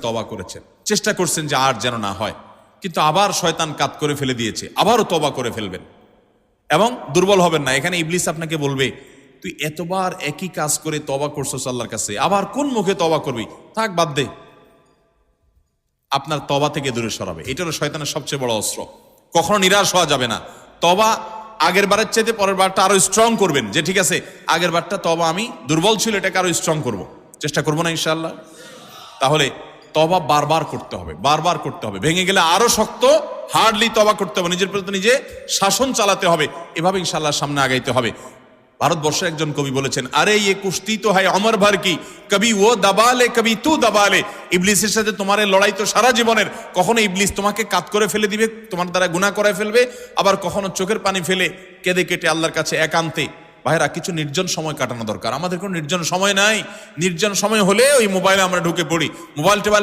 তওবা করেছেন, চেষ্টা করছেন যে আর যেন না হয়, কিন্তু আবার শয়তান কাত করে ফেলে দিয়েছে, আবারও তওবা করে ফেলবেন এবং দুর্বল হবেন না। এখানে ইবলিস আপনাকে বলবে, তুই এতবার একই কাজ করে তওবা করছস আল্লাহর কাছে, আবার কোন মুখে তওবা করবি, থাক বাদ দে। আপনার তওবা থেকে দূরে সরাবে। এটা হলো শয়তানের সবচেয়ে বড় অস্ত্র। কখনো নিরাশ হওয়া যাবে না। তওবা আগের বারের চাইতে পরের বারটা আরো স্ট্রং করবেন, যে ঠিক আছে আগের বারটা তওবা আমি দুর্বল ছিল, এটাকে আরো স্ট্রং করব, চেষ্টা করবো না ইনশাআল্লাহ। তাহলে তওবা বারবার করতে হবে, বারবার করতে হবে। ভেঙে গেলে আরো শক্ত হার্ডলি তওবা করতে হবে, নিজের প্রতি নিজে শাসন চালাতে হবে। এভাবে ইনশাআল্লাহ সামনে আগাইতে হবে। ভারতবর্ষের একজন কবি বলেছেন, আরে ইয়ে কুস্তি তো হয় অমর ভর কি, কবি ও দাবালে কবি তু দাবালে। ইবলিসের সাথে তোমার এই লড়াই তো সারা জীবনের। কখনো ইবলিস তোমাকে কাত করে ফেলে দিবে, তোমার দ্বারা গুনাহ করায় ফেলবে, আবার কখনো চোখের পানি ফেলে কেঁদে কেটে আল্লাহর কাছে একান্তে। ভাইরা, কিছু নির্জন সময় কাটানো দরকার। আমাদের কোনো নির্জন সময় নাই। নির্জন সময় হলে ওই মোবাইলে আমরা ঢুকে পড়ি, মোবাইল টোবাইল